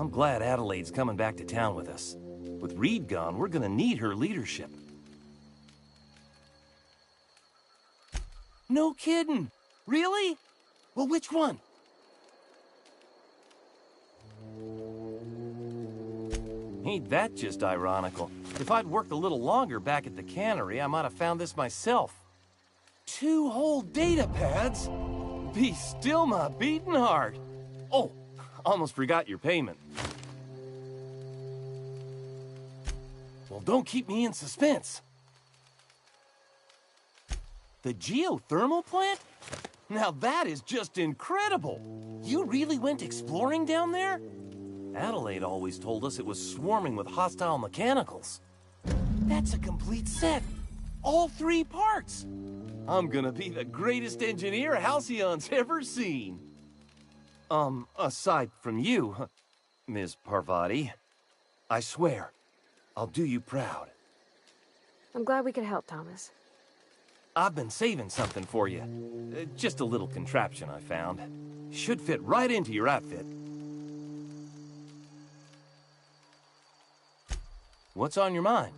I'm glad Adelaide's coming back to town with us. With Reed gone, we're gonna need her leadership. No kidding! Really? Well, which one? Ain't that just ironical? If I'd worked a little longer back at the cannery, I might have found this myself. 2 whole data pads? Be still my beating heart. Oh, almost forgot your payment. Well, don't keep me in suspense. The geothermal plant? Now that is just incredible! You really went exploring down there? Adelaide always told us it was swarming with hostile mechanicals. That's a complete set. All 3 parts. I'm gonna be the greatest engineer Halcyon's ever seen. Aside from you, Ms. Parvati, I swear, I'll do you proud. I'm glad we could help, Thomas. I've been saving something for you. Just a little contraption I found. Should fit right into your outfit. What's on your mind?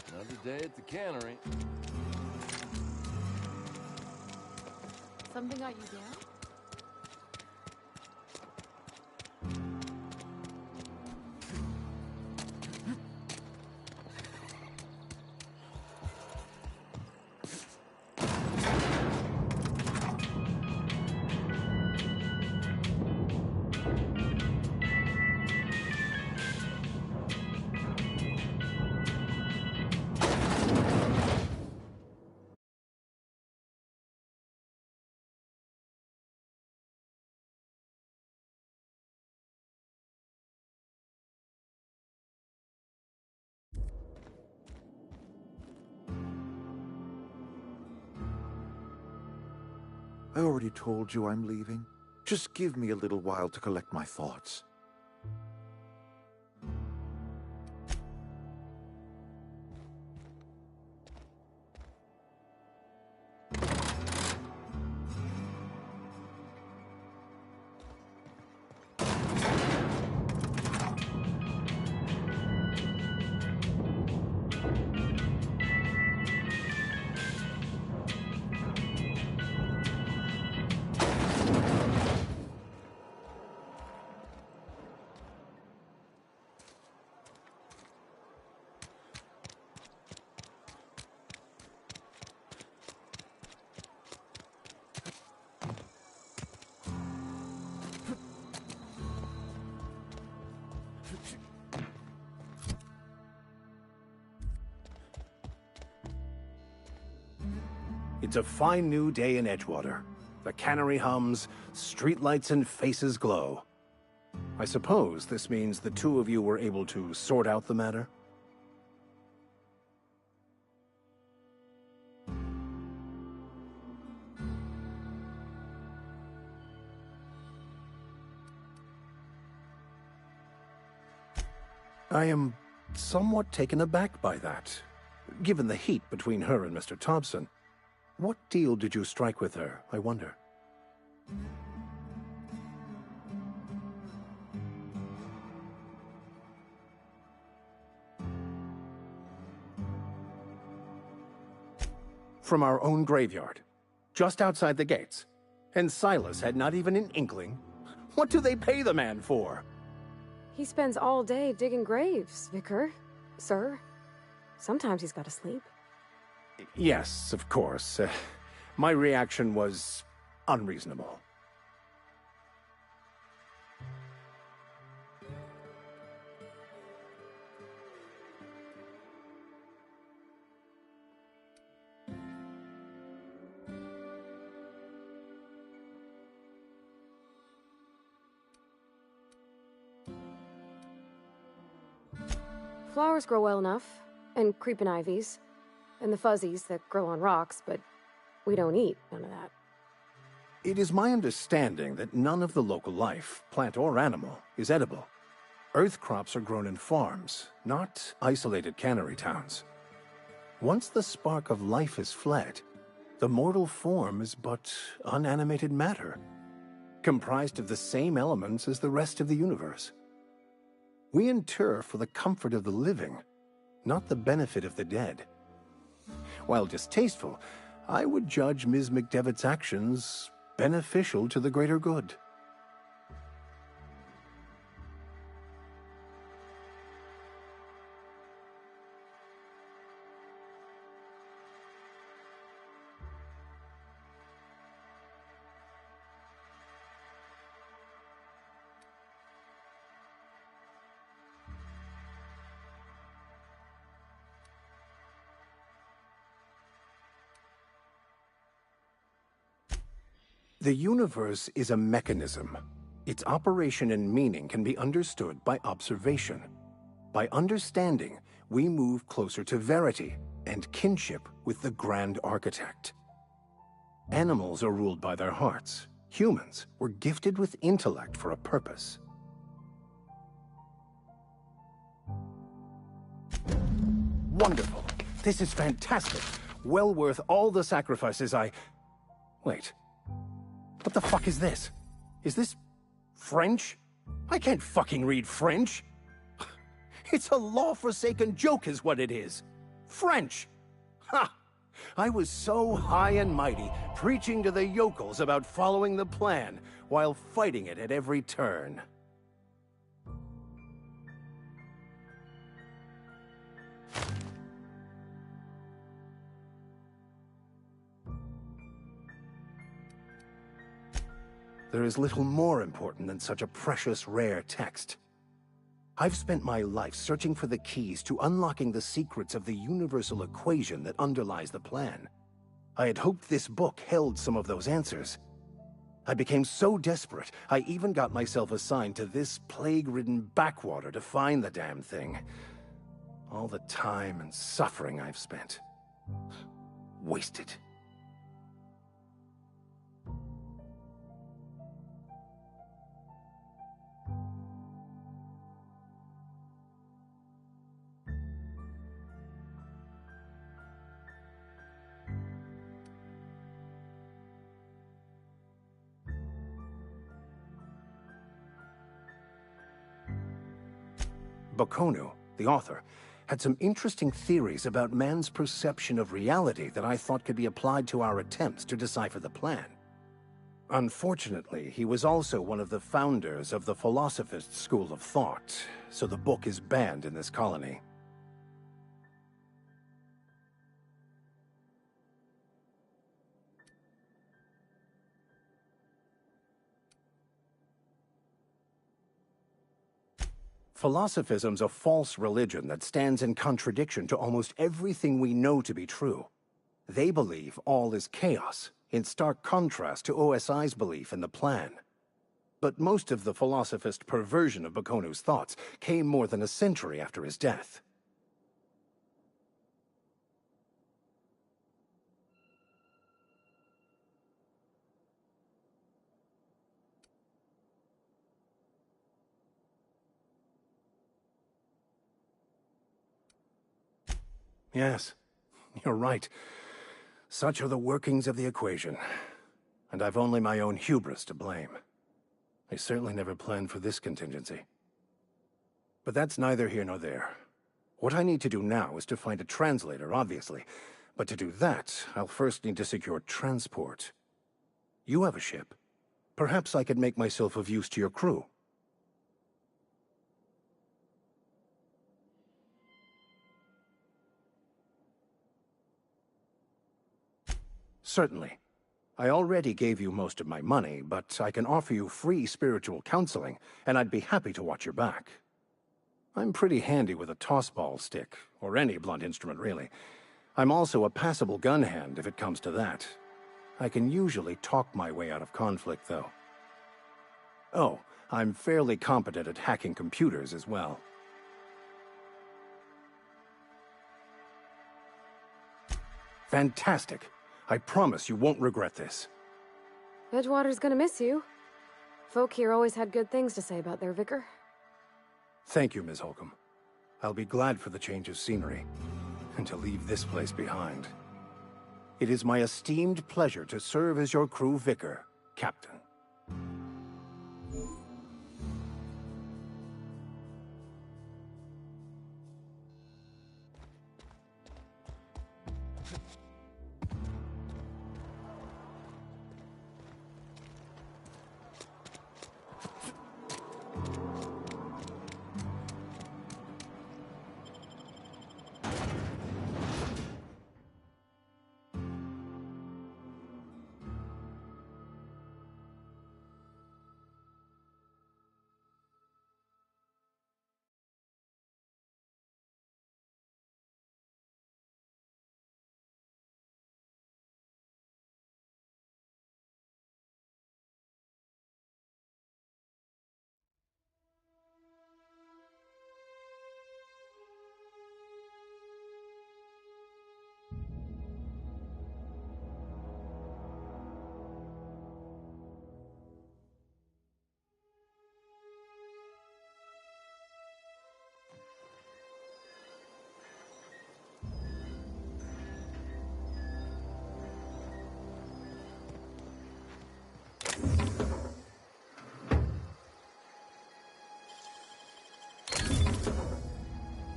Another day at the cannery. Something got you down? I already told you I'm leaving. Just give me a little while to collect my thoughts. It's a fine new day in Edgewater. The cannery hums, streetlights and faces glow. I suppose this means the two of you were able to sort out the matter? I am somewhat taken aback by that, given the heat between her and Mr. Thompson. What deal did you strike with her, I wonder? From our own graveyard, just outside the gates. And Silas had not even an inkling. What do they pay the man for? He spends all day digging graves, Vicar. Sir. Sometimes he's got to sleep. Yes, of course. My reaction was unreasonable. Flowers grow well enough, and creeping ivies, and the fuzzies that grow on rocks, but we don't eat none of that. It is my understanding that none of the local life, plant or animal, is edible. Earth crops are grown in farms, not isolated cannery towns. Once the spark of life is fled, the mortal form is but unanimated matter, comprised of the same elements as the rest of the universe. We inter for the comfort of the living, not the benefit of the dead. While distasteful, I would judge Ms. McDevitt's actions beneficial to the greater good. The universe is a mechanism. Its operation and meaning can be understood by observation. By understanding, we move closer to verity and kinship with the grand architect. Animals are ruled by their hearts. Humans were gifted with intellect for a purpose. Wonderful. This is fantastic. Well worth all the sacrifices Wait. What the fuck is this? Is this French? I can't fucking read French. It's a law-forsaken joke is what it is. French. Ha! I was so high and mighty, preaching to the yokels about following the plan, while fighting it at every turn. There is little more important than such a precious, rare text. I've spent my life searching for the keys to unlocking the secrets of the universal equation that underlies the plan. I had hoped this book held some of those answers. I became so desperate, I even got myself assigned to this plague-ridden backwater to find the damn thing. All the time and suffering I've spent. Wasted. Bakounu, the author, had some interesting theories about man's perception of reality that I thought could be applied to our attempts to decipher the plan. Unfortunately, he was also one of the founders of the Philosophist school of thought, so the book is banned in this colony. Philosophism's a false religion that stands in contradiction to almost everything we know to be true. They believe all is chaos, in stark contrast to OSI's belief in the plan. But most of the philosophist perversion of Bakonu's thoughts came more than a century after his death. Yes, you're right. Such are the workings of the equation. And I've only my own hubris to blame. I certainly never planned for this contingency. But that's neither here nor there. What I need to do now is to find a translator, obviously. But to do that, I'll first need to secure transport. You have a ship. Perhaps I could make myself of use to your crew. Certainly. I already gave you most of my money, but I can offer you free spiritual counseling, and I'd be happy to watch your back. I'm pretty handy with a tossball stick, or any blunt instrument, really. I'm also a passable gun hand, if it comes to that. I can usually talk my way out of conflict, though. Oh, I'm fairly competent at hacking computers as well. Fantastic. I promise you won't regret this. Edgewater's gonna miss you. Folk here always had good things to say about their vicar. Thank you, Ms. Holcomb. I'll be glad for the change of scenery, and to leave this place behind. It is my esteemed pleasure to serve as your crew vicar, Captain.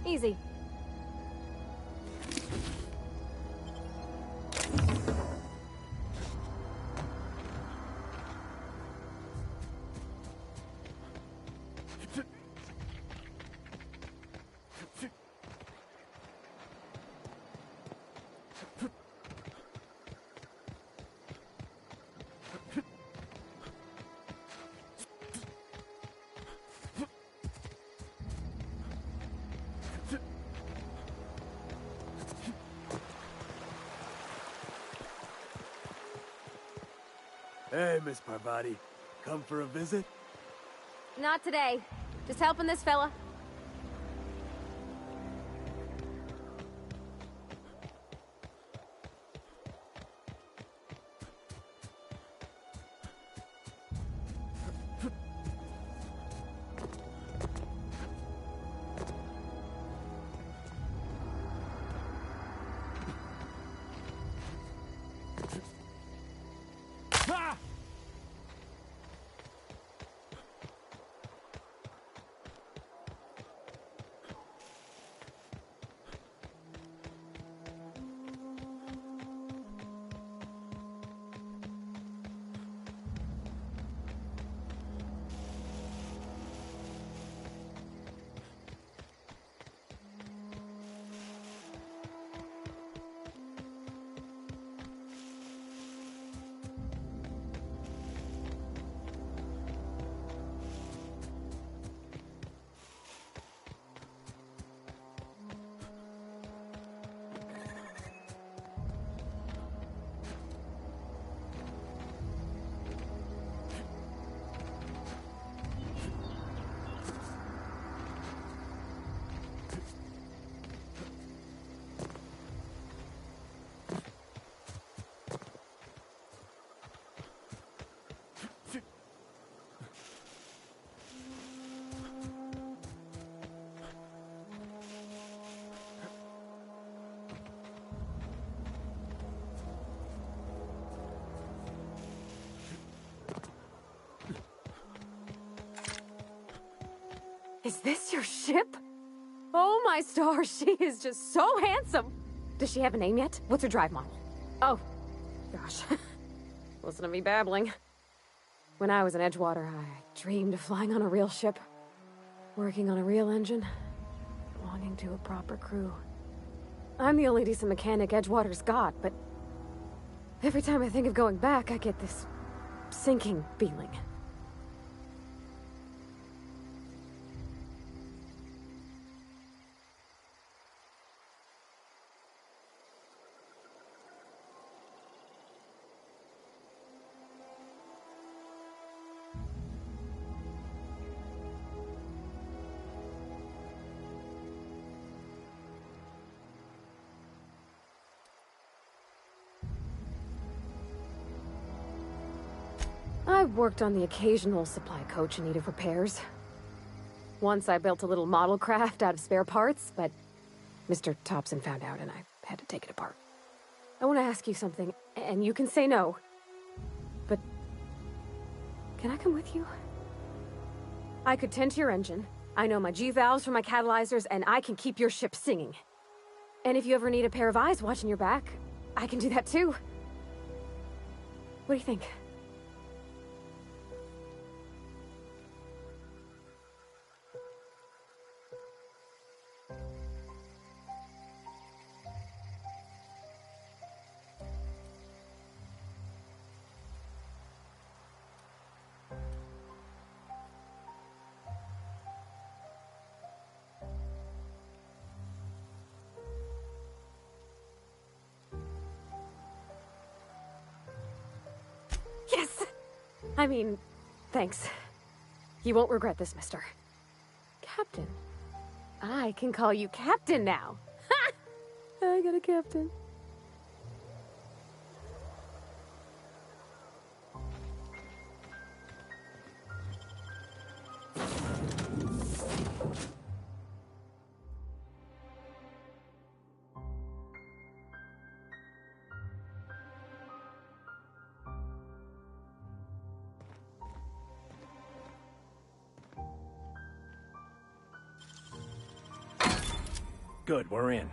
Easy. Hey, Miss Parvati. Come for a visit? Not today. Just helping this fella. Is this your ship? Oh my stars, she is just so handsome! Does she have a name yet? What's her drive model? Oh, gosh. Listen to me babbling. When I was in Edgewater, I dreamed of flying on a real ship, working on a real engine, belonging to a proper crew. I'm the only decent mechanic Edgewater's got, but every time I think of going back, I get this sinking feeling. I've worked on the occasional supply coach in need of repairs. Once I built a little model craft out of spare parts, but Mr. Thompson found out and I had to take it apart. I want to ask you something, and you can say no. But can I come with you? I could tend to your engine. I know my G-valves for my catalyzers, and I can keep your ship singing. And if you ever need a pair of eyes watching your back, I can do that too. What do you think? Yes! I mean, thanks. You won't regret this, mister. Captain. I can call you Captain now. Ha! I got a captain. Good, we're in.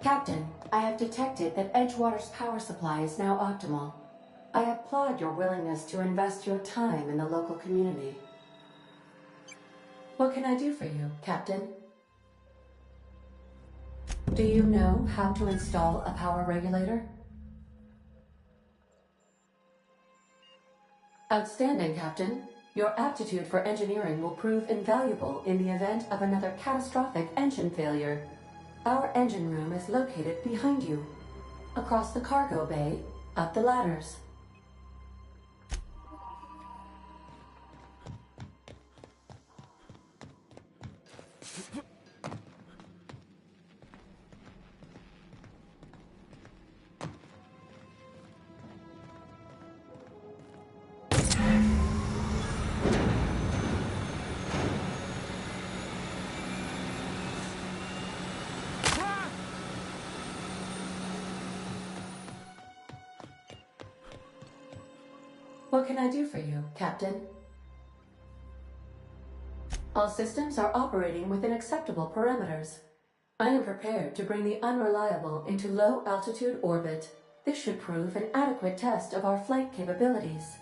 Captain, I have detected that Edgewater's power supply is now optimal. I applaud your willingness to invest your time in the local community. What can I do for you, Captain? Do you know how to install a power regulator? Outstanding, Captain. Your aptitude for engineering will prove invaluable in the event of another catastrophic engine failure. Our engine room is located behind you, across the cargo bay, up the ladders. What can I do for you, Captain? All systems are operating within acceptable parameters. I am prepared to bring the unreliable into low-altitude orbit. This should prove an adequate test of our flight capabilities.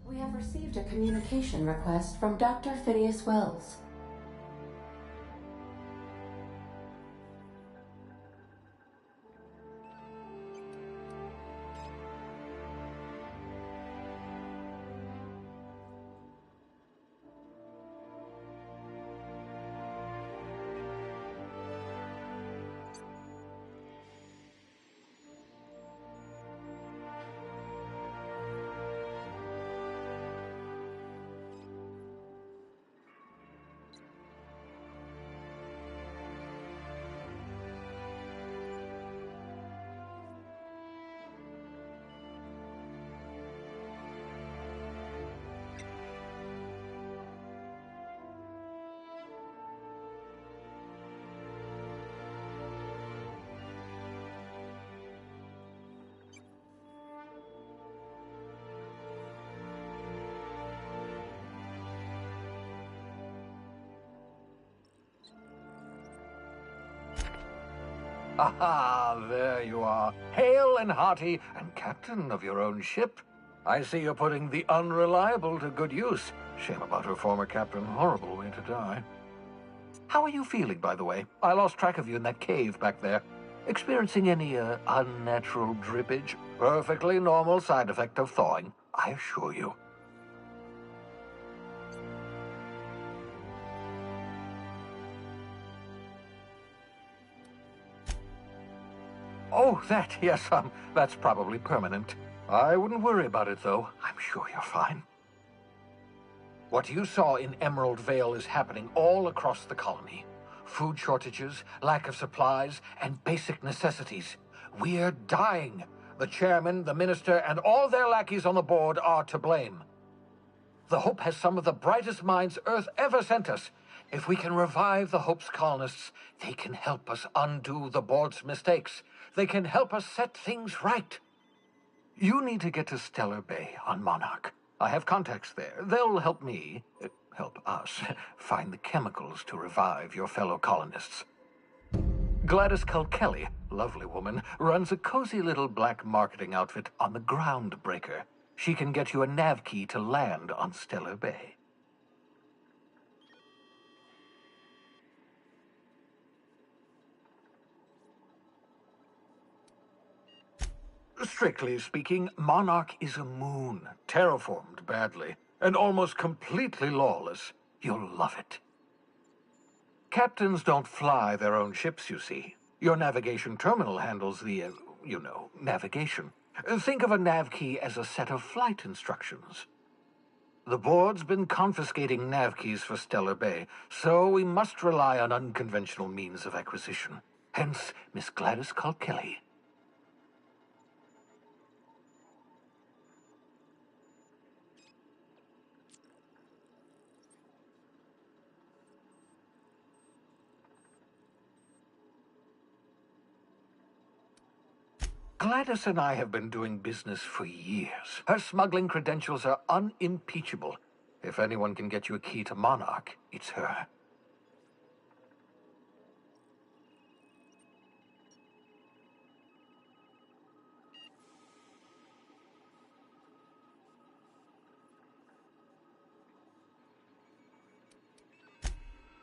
We have received a communication request from Dr. Phineas Wells. Ah, there you are, hale and hearty, and captain of your own ship. I see you're putting the unreliable to good use. Shame about her former captain. Horrible way to die. How are you feeling, by the way? I lost track of you in that cave back there. Experiencing any, unnatural drippage? Perfectly normal side effect of thawing, I assure you. Oh, yes, that's probably permanent. I wouldn't worry about it, though. I'm sure you're fine. What you saw in Emerald Vale is happening all across the colony. Food shortages, lack of supplies, and basic necessities. We're dying. The chairman, the minister, and all their lackeys on the board are to blame. The Hope has some of the brightest minds Earth ever sent us. If we can revive the Hope's colonists, they can help us undo the board's mistakes. They can help us set things right. You need to get to Stellar Bay on Monarch. I have contacts there. They'll help me, help us, find the chemicals to revive your fellow colonists. Gladys Culkelly, lovely woman, runs a cozy little black marketing outfit on the Groundbreaker. She can get you a nav key to land on Stellar Bay. Strictly speaking, Monarch is a moon, terraformed badly, and almost completely lawless. You'll love it. Captains don't fly their own ships, you see. Your navigation terminal handles the, navigation. Think of a nav key as a set of flight instructions. The board's been confiscating nav keys for Stellar Bay, so we must rely on unconventional means of acquisition. Hence, Miss Gladys Culkelly. Gladys and I have been doing business for years. Her smuggling credentials are unimpeachable. If anyone can get you a key to Monarch, it's her.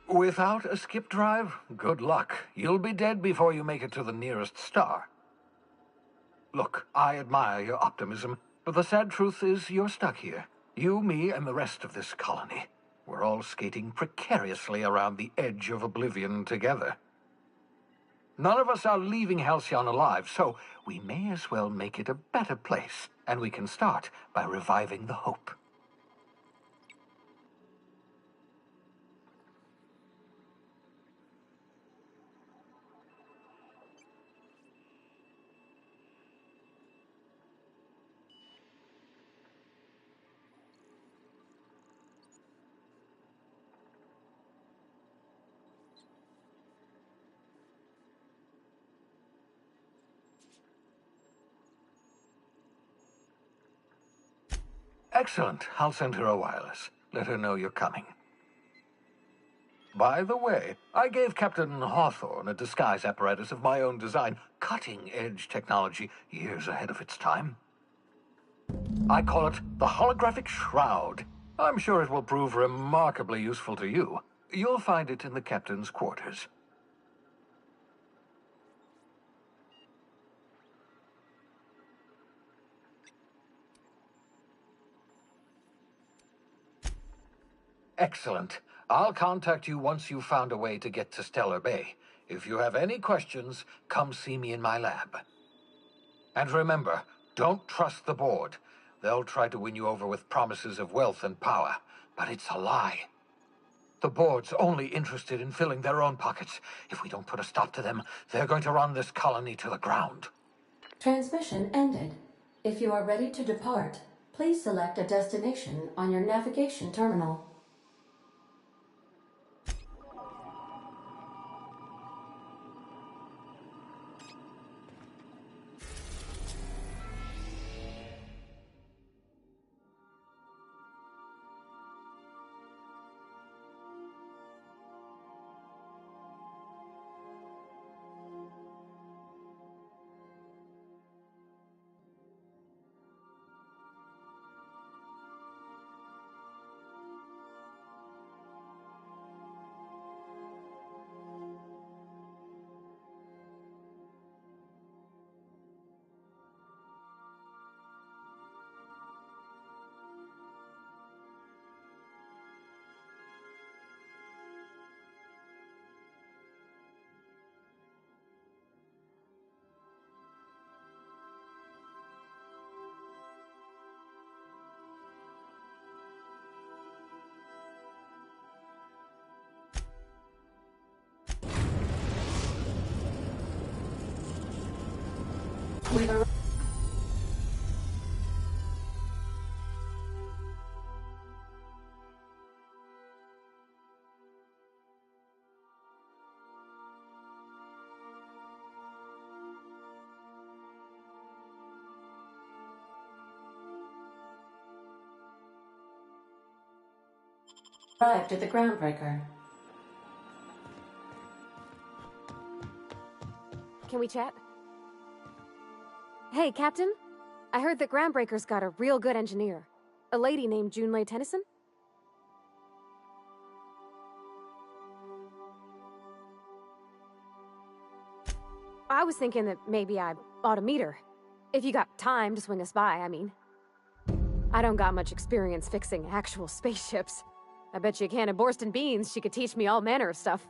Without a skip drive, good luck. You'll be dead before you make it to the nearest star. Look, I admire your optimism, but the sad truth is you're stuck here. You, me, and the rest of this colony. We're all skating precariously around the edge of oblivion together. None of us are leaving Halcyon alive, so we may as well make it a better place, and we can start by reviving the Hope. Excellent. I'll send her a wireless. Let her know you're coming. By the way, I gave Captain Hawthorne a disguise apparatus of my own design, cutting-edge technology years ahead of its time. I call it the Holographic Shroud. I'm sure it will prove remarkably useful to you. You'll find it in the captain's quarters. Excellent. I'll contact you once you've found a way to get to Stellar Bay. If you have any questions, come see me in my lab. And remember, don't trust the board. They'll try to win you over with promises of wealth and power, but it's a lie. The board's only interested in filling their own pockets. If we don't put a stop to them, they're going to run this colony to the ground. Transmission ended. If you are ready to depart, please select a destination on your navigation terminal. We've arrived at the Groundbreaker. Can we chat? Hey, Captain. I heard that Groundbreaker's got a real good engineer. A lady named Junlei Tennyson? I was thinking that maybe I ought to meet her. If you got time to swing us by, I mean. I don't got much experience fixing actual spaceships. I bet you a can of Borston beans she could teach me all manner of stuff.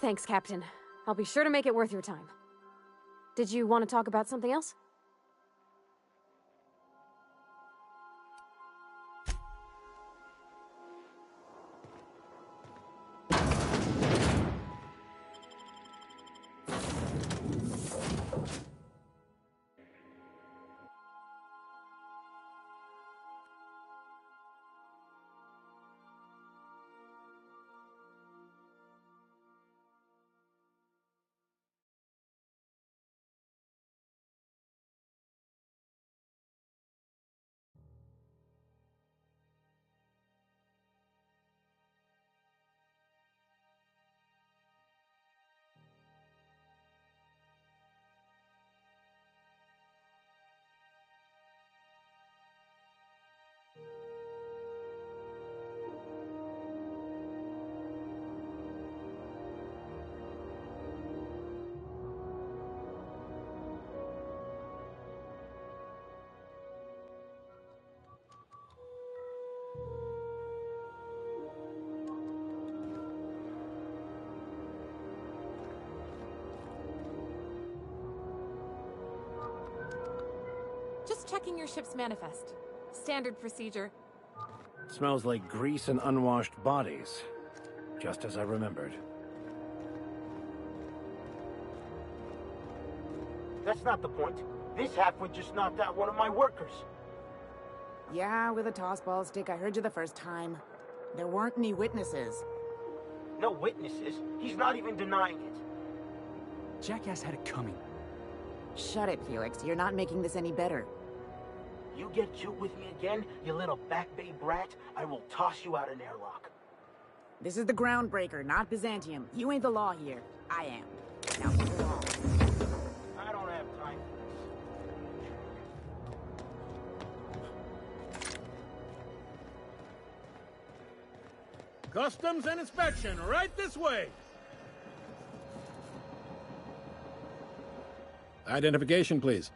Thanks, Captain. I'll be sure to make it worth your time. Did you want to talk about something else? Just checking your ship's manifest. Standard procedure. Smells like grease and unwashed bodies. just as I remembered. That's not the point. This halfwit just knocked out one of my workers. Yeah, with a tossball stick. I heard you the first time. There weren't any witnesses. No witnesses? He's not even denying it. Jackass had it coming. Shut it, Felix. You're not making this any better. You get cute with me again, you little Back Bay brat, I will toss you out an airlock. This is the Groundbreaker, not Byzantium. You ain't the law here. I am. Now move along. I don't have time. Customs and inspection, right this way. Identification, please.